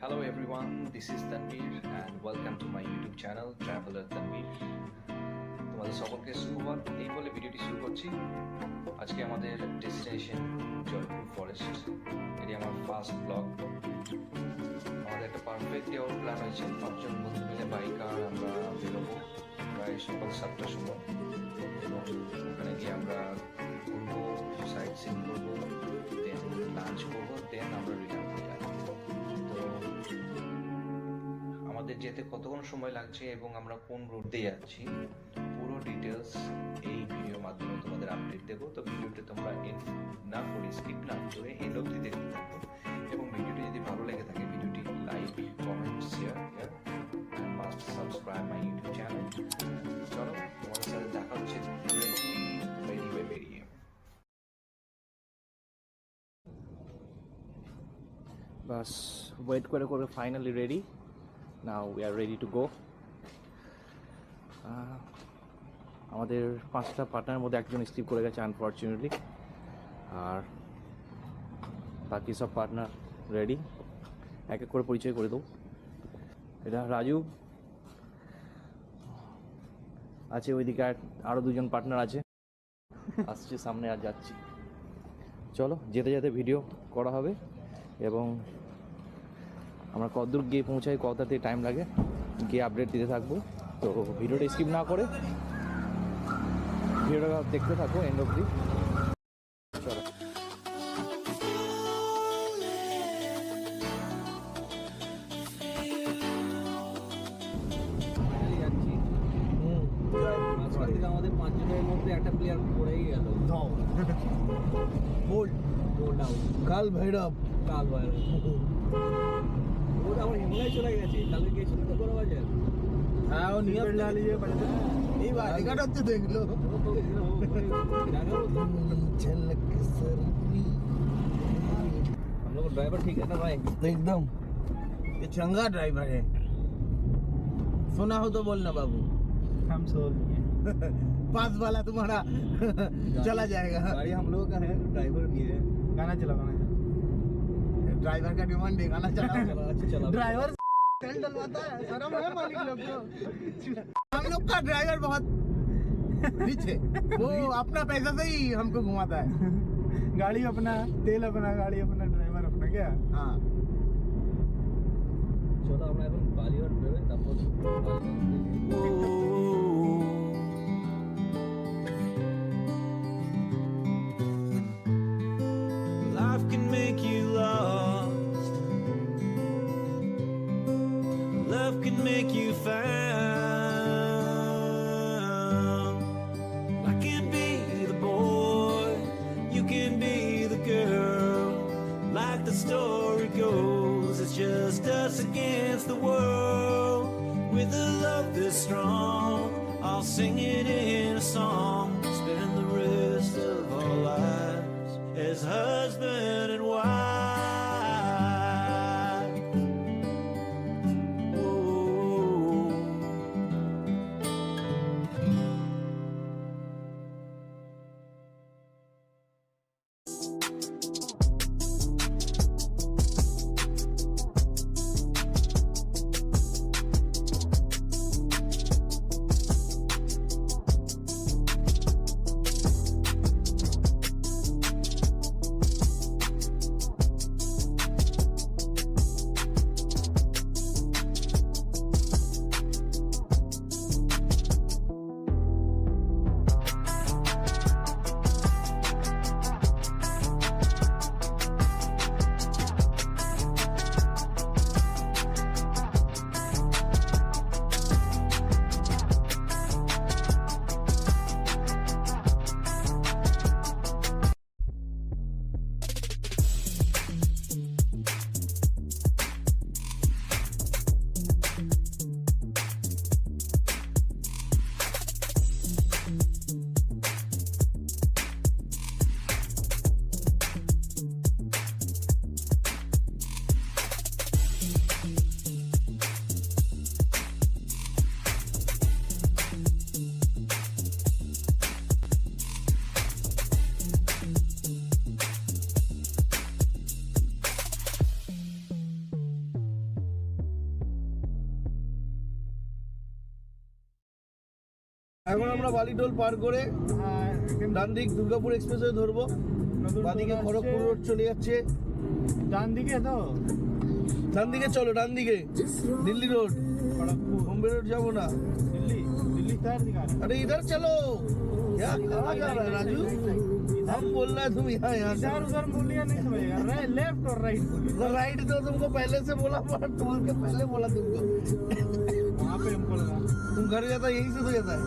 Hello everyone, this is Tanvir and welcome to my YouTube channel Traveler Tanvir. তোমাদের সকলকে সুপ্রভাত। এই বলে ভিডিওটি শুরু করছি। আজকে আমাদের ডেস্টিনেশন জয়পুর ফরেস্ট। এটি আমার ফার্স্ট ব্লগ। আমাদের একটা পারফেক্ট ডে আউট প্ল্যান হয়েছে। 5 জন বন্ধু মিলে বাইকার আমরা বেরোবো প্রায় সকাল 7টার সময়। এবং ওখানে গিয়ে আমরা ঘুরবো, সাইট সিন করবো, দেন লাঞ্চ করবো, দেন আমরা রিটার্ন করবো। আমাদের যেতে কতক্ষণ সময় লাগছে এবং আমরা কোন রুট দিয়ে যাচ্ছি পুরো ডিটেলস এই ভিডিওর মাধ্যমে তোমাদের আপডেট দেবো। তো ভিডিওটি তোমরা এন্ড না করে স্কিপ না করে এন্ড অবধি দেখতে থাকো এবং ভিডিওটি যদি ভালো লেগে থাকে ভিডিওটি like, comment, share and must subscribe my YouTube channel. চলো তোমাদের সাথে দেখা হচ্ছে বেরিয়ে। বাস ওয়েট করে করে finally ready. Now we are ready to go. আমাদের 5টা পার্টনারের মধ্যে একজন স্কিপ করে গেছে আনফরচুনেটলি, আর বাকি সব পার্টনার রেডি। এক এক করে পরিচয় করে দেবো। এটা রাজু আছে, ওইদিকে আরও 2জন পার্টনার আছে, আসছে সামনে আর যাচ্ছি। চলো যেতে যেতে ভিডিও করা হবে এবং আমরা কতদূর গিয়ে পৌঁছাই, কতটাতে টাইম লাগে গিয়ে আপডেট দিতে থাকবো। তো ভিডিওটা স্কিপ না করে ভিডিওটা দেখতে থাকো এন্ড অবধি। চলো আমাদের 5 জনের মধ্যে একটা প্লেয়ার পড়েই গেল। কাল ভৈরব আমার হিমালয় চলে গেছে। কালকে গেছিল তো বড় বাজার। হ্যাঁ, ও নিয়ে লিয়ে বাড়িতে এই বাড়ি কাটা হচ্ছে দেখলো। हम लोग ड्राइवर ठीक है ना भाई? एकदम ये चंगा ड्राइवर है। सुना हो तो बोलना बाबू। हम सोल पास वाला तुम्हारा चला जाएगा। गाड़ी हम लोग का है, ड्राइवर भी है। गाना चलाना है, ड्राइवर का डिमांड है, गाना चला। ड्राइवर तेल डलवाता है, शर्म है मालिक लोग को। हम लोग का ड्राइवर बहुत रिच है, वो अपना पैसा से ही हमको घुमाता है। गाड़ी अपना, तेल अपना, गाड़ी अपना, ड्राइवर अपना। क्या? हाँ चलो আমরা এখন বালিওয়ার বেরোই, তারপর Life can make you lost, love can make you found. I can be the boy, you can be the girl. Like the story goes, it's just us against the world. With a love this strong, I'll sing it in a song. Spend the rest of our lives as husband and wife. এখন আমরা বালিটোল পার করে ডান দিক Durgapur expressway ধরবো, বাদিকে Kharagpur road চলে যাচ্ছে। ডান দিকে তো ডান দিকে চলো, ডান দিকে দিল্লি রোড, बॉम्बे रोड जाओ ना। दिल्ली दिल्ली इधर दिखा रहा अरे इधर चलो, क्या कहाँ जा रहा है राजू? हम बोल रहे हैं तुम यहाँ यहाँ है इधर उधर बोलिए नहीं समझेगा लेफ्ट और राइट बोलिए राइट तो तुमको पहले से बोला, पर टोल के पहले बोला तुमको। वहाँ पे हमको लगा तुम घर जाता यहीं से तो जाता है।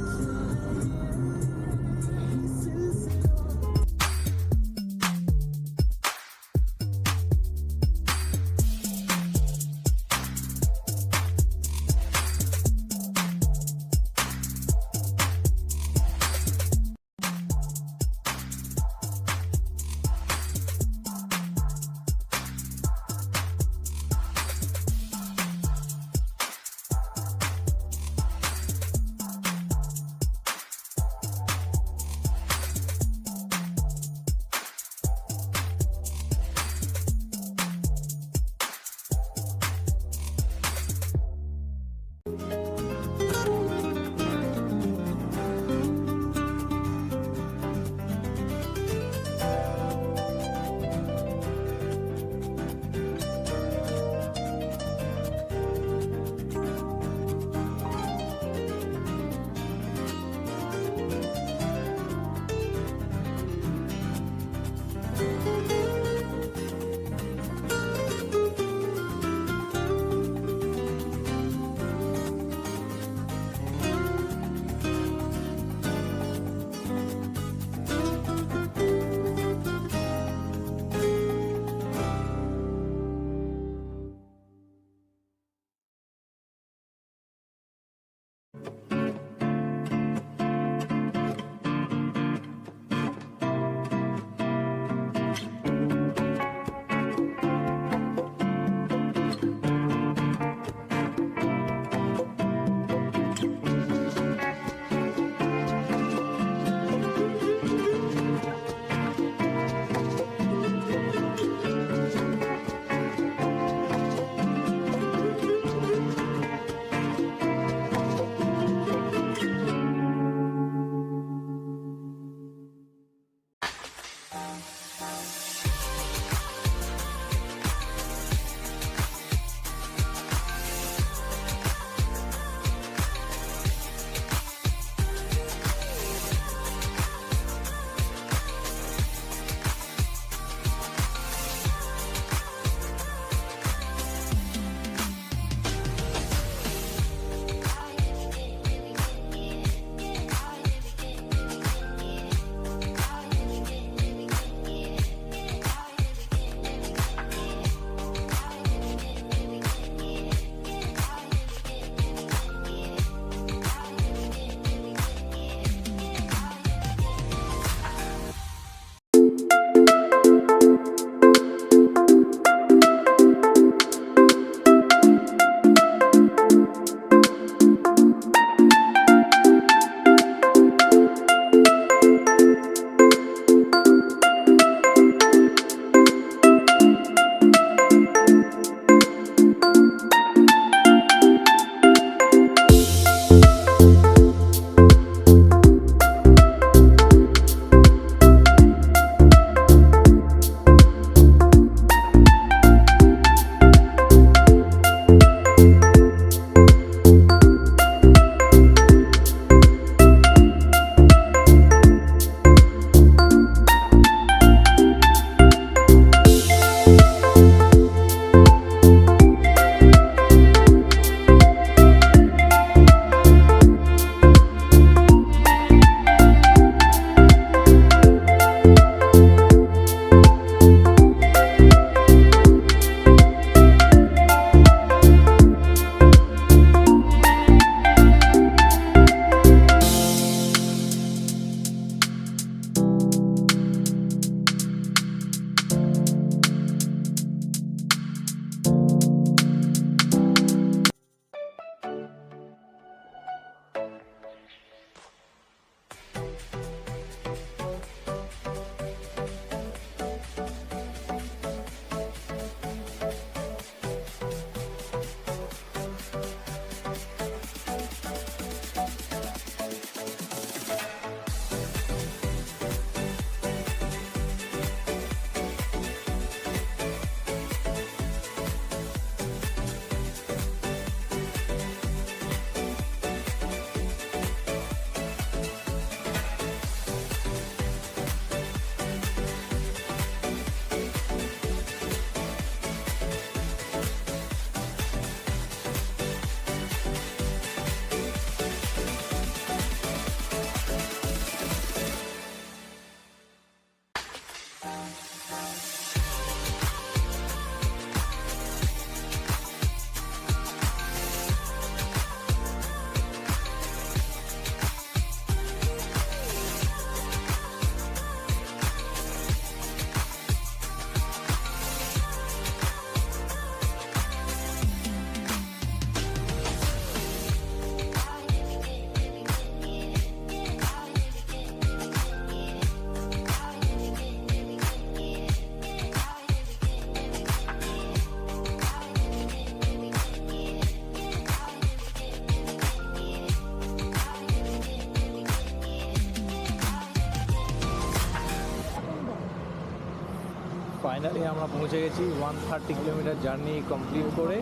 ফাইনালি আমরা পৌঁছে গেছি 130 কিলোমিটার জার্নি কমপ্লিট করে।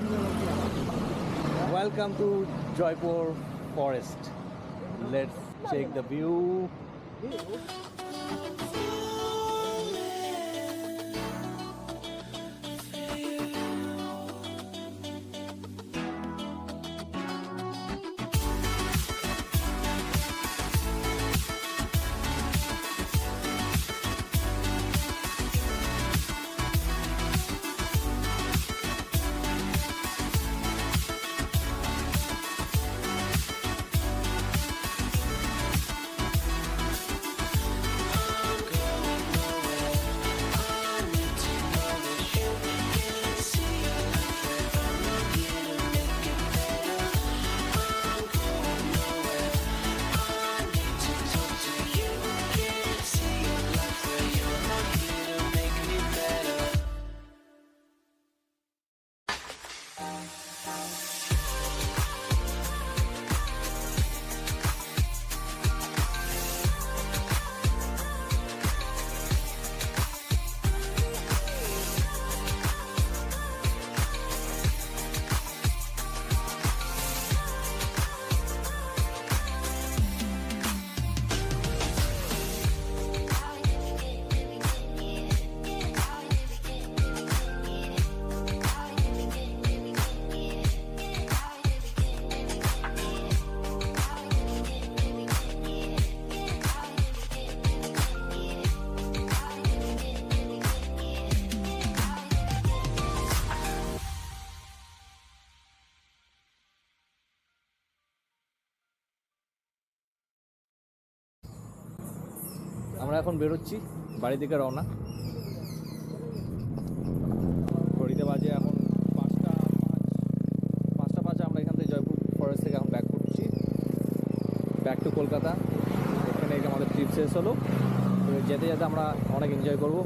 Welcome to Jaipur forest. Let's check the view. আমরা এখন বেরোচ্ছি বাড়ি থেকে রওনা। ঘড়িতে বাজে এখন 5:05। আমরা এখান থেকে জয়পুর ফরেস্ট থেকে এখন ব্যাক করছি, ব্যাক টু কলকাতা। এখানে আমাদের ট্রিপ শেষ হলো। তো যেতে যেতে আমরা অনেক এনজয় করবো।